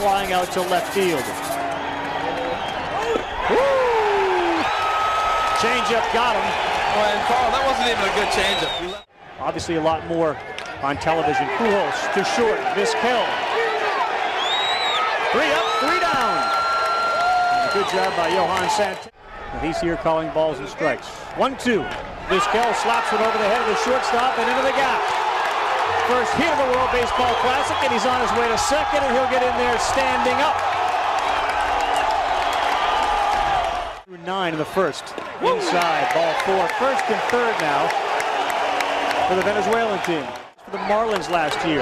Flying out to left field. Changeup got him. Well, and Carl, that wasn't even a good changeup. Obviously a lot more on television. Pujols to short. Vizquel. 3 up, 3 down. Good job by Johan Santana. He's here calling balls and strikes. 1-2. Vizquel slaps it over the head of the shortstop and into the gap. First hit of the World Baseball Classic, and he's on his way to second, and he'll get in there standing up. 9 in the first. Inside, ball 4. First and third now for the Venezuelan team. For the Marlins last year.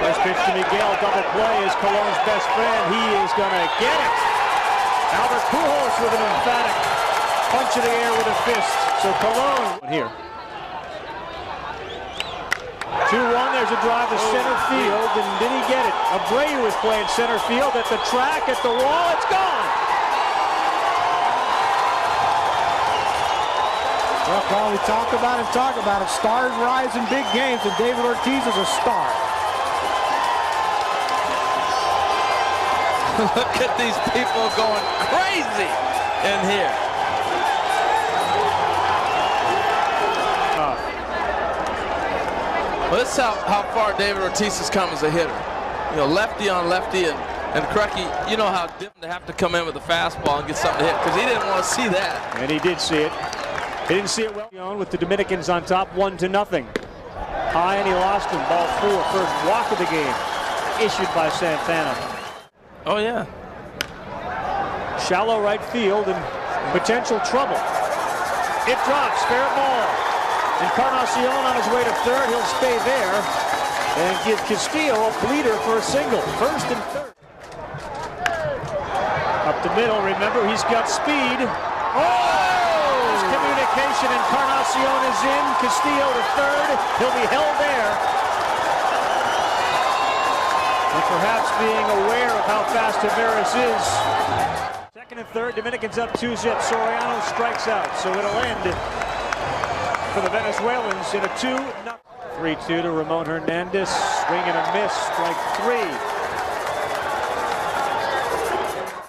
First pitch to Miguel, double play is Colon's best friend. He is going to get it. Albert Pujols with an emphatic punch in the air with a fist. So Colon here. 2-1, there's a drive to center field, and did he get it? Abreu is playing center field at the track, at the wall, it's gone! Well, Carl, we talk about it. Stars rise in big games, and David Ortiz is a star. Look at these people going crazy in here. Well, this is how far David Ortiz has come as a hitter. You know, lefty on lefty, and Crucky, you know how different to have to come in with a fastball and get something to hit, because he didn't want to see that. And he did see it. He didn't see it well. With the Dominicans on top, 1-0. High, and he lost him. Ball 4, first walk of the game, issued by Santana. Oh, yeah. Shallow right field and potential trouble. It drops, fair ball. Encarnacion on his way to third. He'll stay there and give Castillo a bleeder for a single. First and third. Up the middle, remember, he's got speed. Oh! Communication, Encarnacion is in. Castillo to third. He'll be held there. And perhaps being aware of how fast Tavares is. Second and third, Dominicans up 2-0. Soriano strikes out, so it'll end for the Venezuelans in a 2-0. 3-2 to Ramon Hernandez. Swing and a miss, strike 3.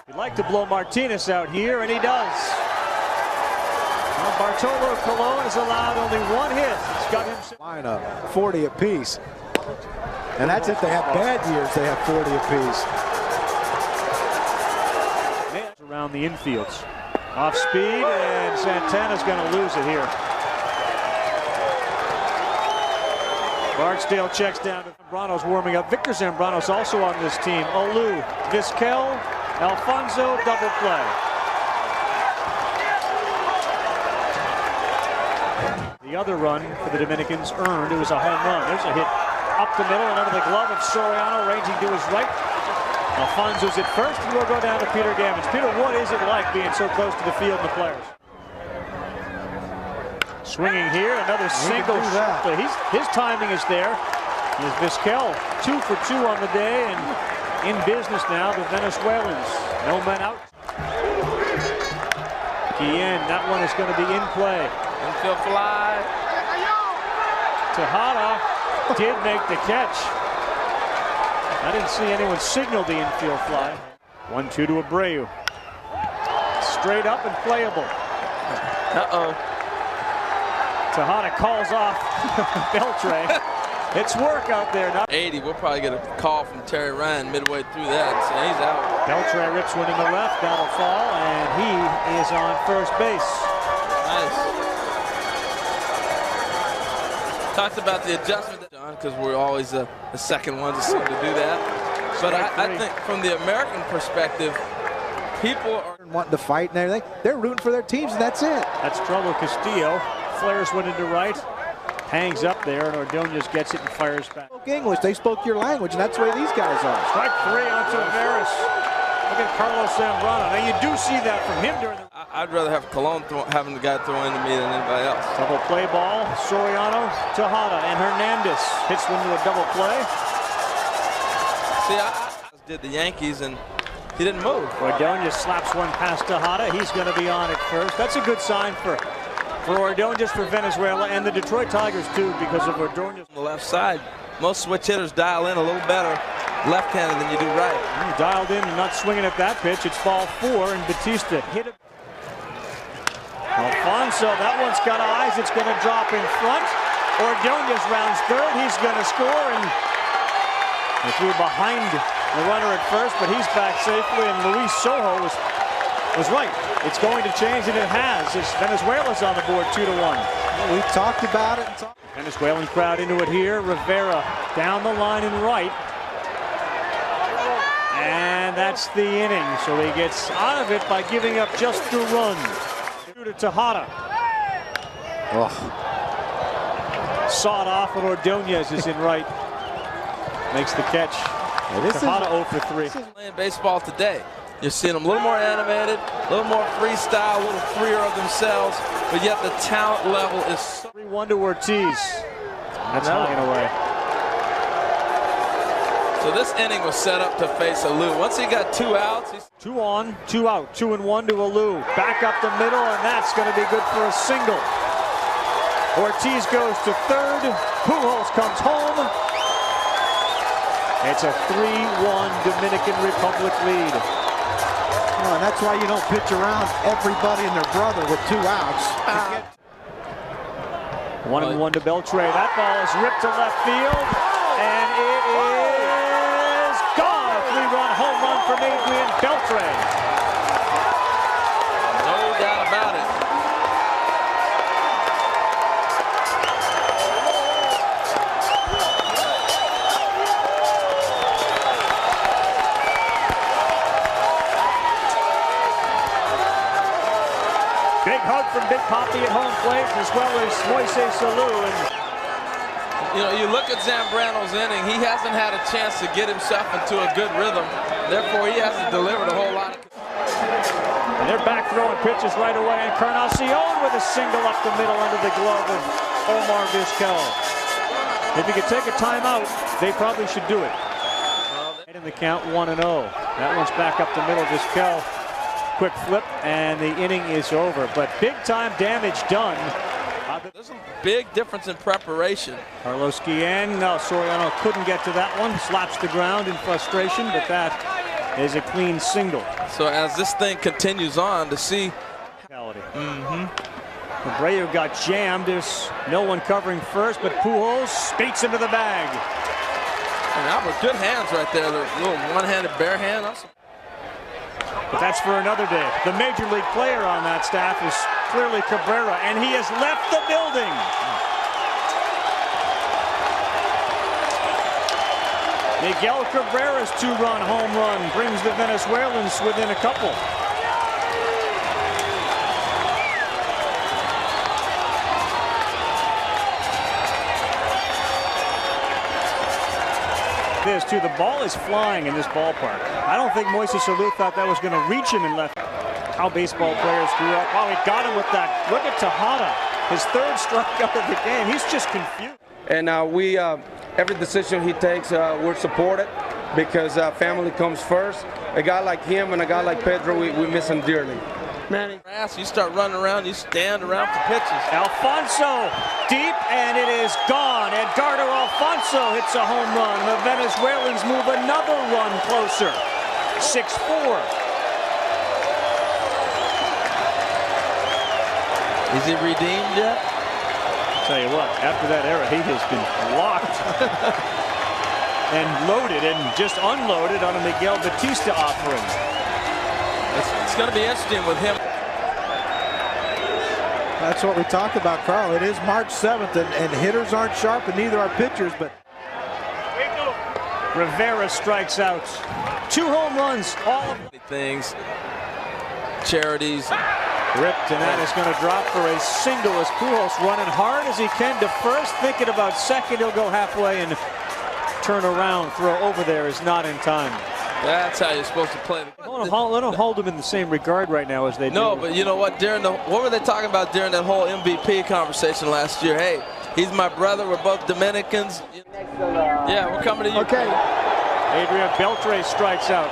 He'd like to blow Martinez out here, and he does. Well, Bartolo Colon has allowed only 1 hit. It's got him Line up 40 apiece. And that's if they have bad years, they have 40 apiece. Around the infields. Off speed, and Santana's going to lose it here. Barksdale checks down. Zambrano's warming up. Victor Zambrano's also on this team. Olu, Vizquel, Alfonso, double play. The other run for the Dominicans earned. It was a home run. There's a hit up the middle and under the glove of Soriano, ranging to his right. Alfonso's at first, and we'll go down to Peter Gammons. Peter, what is it like being so close to the field and the players? Swinging here, another single. His timing is there. There's Vizquel, 2 for 2 on the day, and in business now, the Venezuelans. No men out. Guillen, that one is going to be in play. Infield fly. Tejada did make the catch. I didn't see anyone signal the infield fly. 1-2 to Abreu. Straight up and playable. Uh-oh. Tejada calls off Beltre. It's work out there now. 80, we'll probably get a call from Terry Ryan midway through that and say he's out. Beltre rips one in the left, that'll fall, and he is on first base. Nice. Talked about the adjustment, John, because we're always the second ones that seem to do that. But I think from the American perspective, people are wanting to fight and everything. They're rooting for their teams, and that's it. That's trouble. Castillo flares one into right, hangs up there, and Ordonez gets it and fires back. They spoke English. They spoke your language, and that's the way these guys are. Strike 3 on Tavares. Look at Carlos Zambrano. Now you do see that from him during the... I'd rather have Colon having the guy throw into me than anybody else. Double play ball. Soriano, Tejada, and Hernandez hits one to a double play. See, I did the Yankees, and he didn't move. Ordonez slaps one past Tejada. He's going to be on at first. That's a good sign for Ordonez, for Venezuela, and the Detroit Tigers, too, because of Ordonez. On the left side, most switch hitters dial in a little better left-handed than you do right. He dialed in and not swinging at that pitch. It's ball 4, and Batista hit it. Alfonso, that one's got eyes. It's going to drop in front. Ordonez rounds third. He's going to score, and they threw behind the runner at first, but he's back safely, and Luis Sojo was right. It's going to change, and it has. It's Venezuela's on the board 2-1. We talked about it. Venezuelan crowd into it here. Rivera down the line and right. And that's the inning. So he gets out of it by giving up just the run. To Tejada. Oh. Sawed off, and Ordonez is in right. Makes the catch. Tejada 0 for 3. Playing baseball today. You're seeing them a little more animated, a little more freestyle, a little freer of themselves, but yet the talent level is so 3-1 to Ortiz. That's high and away. So this inning was set up to face Alou. Once he got 2 outs, he's 2 on, 2 out, 2-1 to Alou. Back up the middle, and that's going to be good for a single. Ortiz goes to third. Pujols comes home. It's a 3-1 Dominican Republic lead. Oh, and that's why you don't pitch around everybody and their brother with 2 outs. 1-1 to Beltre. That ball is ripped to left field, and it is gone. A 3-run home run from Adrian Beltre. no doubt about it. Big hug from Big Papi at home plate, as well as Moises Alou. And You know, you look at Zambrano's inning, he hasn't had a chance to get himself into a good rhythm. Therefore, he hasn't delivered a whole lot. And they're back throwing pitches right away. Encarnacion with a single up the middle under the glove of Omar Vizquel. If you could take a timeout, they probably should do it. In the count 1-0. That one's back up the middle. Vizquel. Quick flip, and the inning is over. But big-time damage done. There's a big difference in preparation. Carlos Guillen, no, Soriano couldn't get to that one. Slaps the ground in frustration, but that is a clean single. So as this thing continues on, to see. Abreu got jammed. There's no one covering first, but Pujols speaks into the bag. And Albert, good hands right there. The little one-handed bare hand. But that's for another day. The major league player on that staff is clearly Cabrera, and he has left the building. Miguel Cabrera's 2-run home run brings the Venezuelans within a couple. This too, the ball is flying in this ballpark. I don't think Moises Alou thought that was going to reach him in left. How baseball players grew up. Oh, he got him with that. Look at Tejada, his 3rd strikeout of the game. He's just confused. And every decision he takes, we're supported because family comes first. A guy like him and a guy like Pedro, we miss him dearly. Manny, you start running around, you stand around for pitches. Alfonso deep, and it is gone. Edgardo Alfonso hits a home run. The Venezuelans move another run closer. 6-4. Is he redeemed yet? Tell you what, after that era, he has been locked and loaded and just unloaded on a Miguel Batista offering. It's going to be interesting with him. That's what we talked about, Carl. It is March 7th, and hitters aren't sharp, and neither are pitchers. But Rivera strikes out. 2 home runs. All of things, charities. Ripped, and that is going to drop for a single as Pujols running hard as he can to first, thinking about second. He'll go halfway and turn around. Throw over there is not in time. That's how you're supposed to play. They don't hold him in the same regard right now as they do. No, but you know what? What were they talking about during that whole MVP conversation last year? Hey, he's my brother. We're both Dominicans. Yeah, we're coming to you. okay. Adrian Beltre strikes out.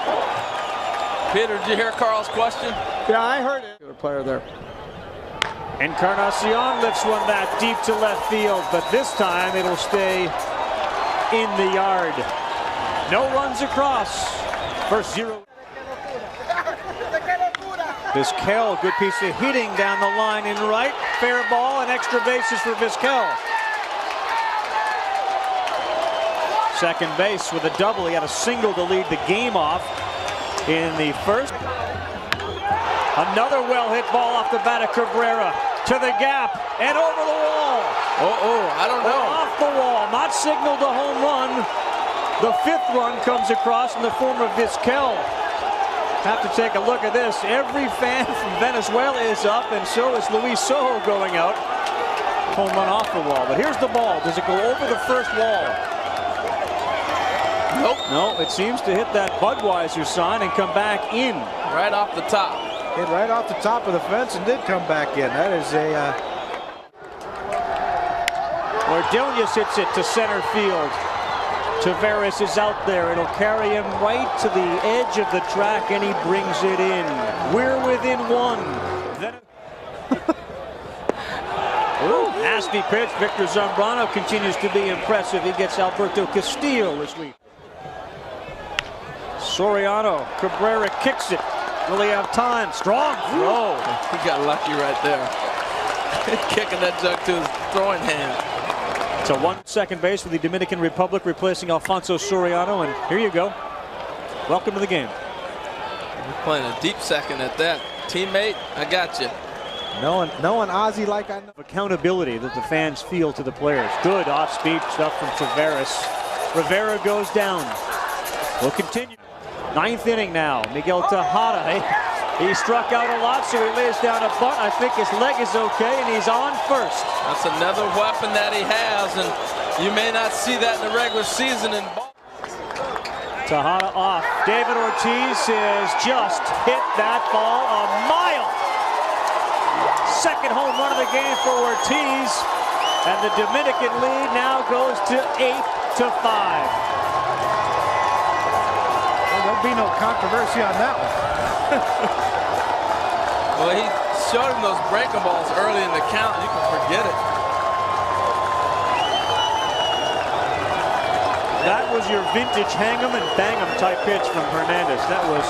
Peter, did you hear Carl's question? Yeah, I heard it. Good player there. Encarnacion lifts one that deep to left field, but this time it'll stay in the yard. No runs across. First 0. Vizquel, good piece of hitting down the line in right. Fair ball and extra bases for Vizquel. Second base with a double. He had a single to lead the game off in the first. Another well-hit ball off the bat of Cabrera to the gap and over the wall. I don't know. Off the wall, not signaled a home run. The 5th run comes across in the form of Vizquel. Have to take a look at this. Every fan from Venezuela is up, and so is Luis Sojo going out. Home run off the wall, but here's the ball. Does it go over the first wall? Nope. No, it seems to hit that Budweiser sign and come back in. Right off the top. Hit right off the top of the fence and did come back in. That is a... Ordonez hits it to center field. Tavares is out there. It'll carry him right to the edge of the track, and he brings it in. We're within 1. Then nasty pitch. Victor Zambrano continues to be impressive. He gets Alberto Castillo this week. Soriano, Cabrera kicks it. Will he have time? Strong throw. He got lucky right there. Kicking that jug to his throwing hand. So 1 second base for the Dominican Republic, replacing Alfonso Soriano, and here you go. Welcome to the game. You're playing a deep second at that. Teammate, I got you. Knowing Ozzy like I know. Accountability that the fans feel to the players. Good off-speed stuff from Tavares. Rivera goes down. We'll continue. 9th inning now. Miguel Tejada. He struck out a lot, so he lays down a bunt. I think his leg is okay, and he's on first. That's another weapon that he has, and you may not see that in the regular season. Tejada off. David Ortiz has just hit that ball a mile. Second home run of the game for Ortiz, and the Dominican lead now goes to 8-5. Well, there'll be no controversy on that one. Well, he showed him those breaking balls early in the count. You can forget it. That was your vintage hang 'em and bang 'em type pitch from Hernandez. That was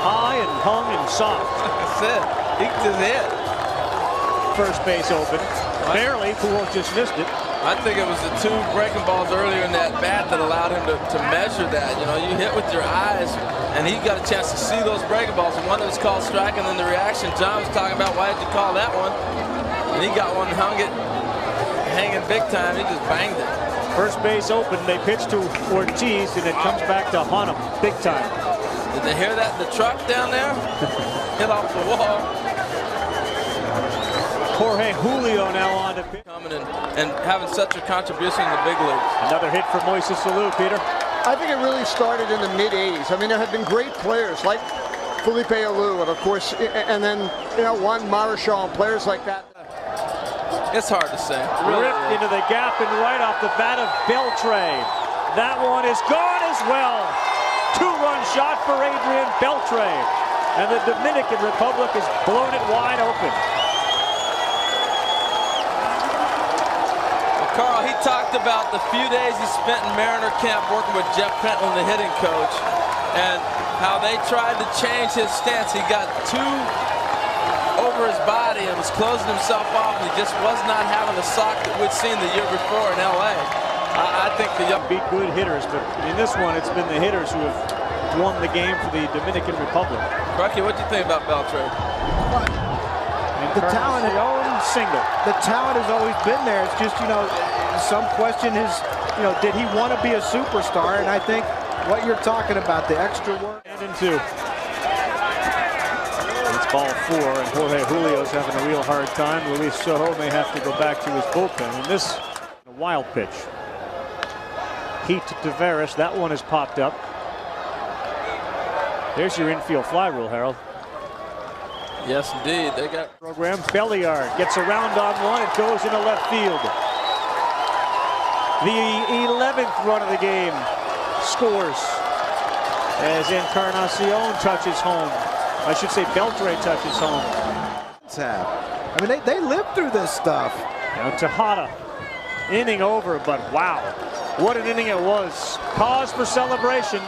high and hung and soft. Like I said, he just hit. First base open. Barely. Pujols just missed it. I think it was the 2 breaking balls earlier in that bat that allowed him to measure that. You know, you hit with your eyes, and he got a chance to see those breaking balls. And one that was called strike, and then the reaction John was talking about, why did you call that one? And he got one, hung it, hanging big time. He just banged it. First base open. They pitch to Ortiz, and it comes back to haunt him big time. Did they hear that? The truck down there hit off the wall. Jorge Julio now on to pitch. Coming and having such a contribution in the big leagues. Another hit for Moises Alou, Peter. I think it really started in the mid-'80s. I mean, there have been great players like Felipe Alou, and of course, and then, you know, Juan Marichal and players like that. It's hard to say. Really, Ripped into the gap and right off the bat of Beltre. That one is gone as well. 2-run shot for Adrian Beltre. And the Dominican Republic has blown it wide open. Carl, he talked about the few days he spent in Mariner camp working with Jeff Pentland, the hitting coach, and how they tried to change his stance. He got too over his body and was closing himself off, and he just was not having the sock that we'd seen the year before in L.A. I think the young beat good hitters, but in this one, it's been the hitters who have won the game for the Dominican Republic. Bucky, what do you think about Beltre? The talent, single. The talent has always been there. It's just, you know, some question is, you know, did he want to be a superstar? And I think what you're talking about, the extra work. And in 2. It's ball 4, and Jorge Julio's having a real hard time. Luis Sojo may have to go back to his bullpen. And this, a wild pitch. Heat to Tavares. That one has popped up. There's your infield fly rule, Harold. Yes, indeed. They got program. Belliard gets around on one. It goes into left field. The 11th run of the game scores as Encarnacion touches home. I should say Beltre touches home. I mean, they lived through this stuff. Now Tejada, inning over, but wow. What an inning it was. Cause for celebration.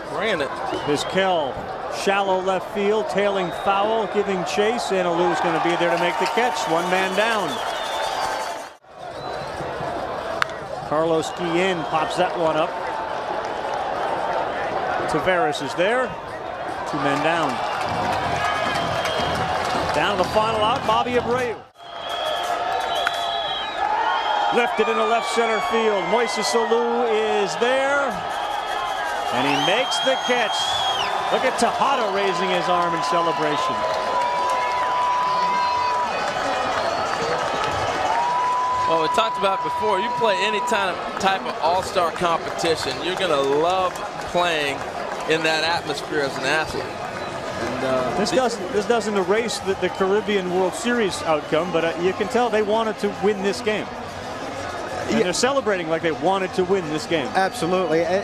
Granted. Vizquel, shallow left field, tailing foul, giving chase, and Alou's going to be there to make the catch. One man down. Carlos Guillen pops that one up. Tavares is there. 2 men down. Down to the final out, Bobby Abreu. Lifted into left center field. Moises Alou is there. And he makes the catch. Look at Tejada raising his arm in celebration. Well, we talked about before, you play any type of all-star competition, you're going to love playing in that atmosphere as an athlete. And, this doesn't erase the Caribbean World Series outcome, but you can tell they wanted to win this game. And they're celebrating like they wanted to win this game. Absolutely. And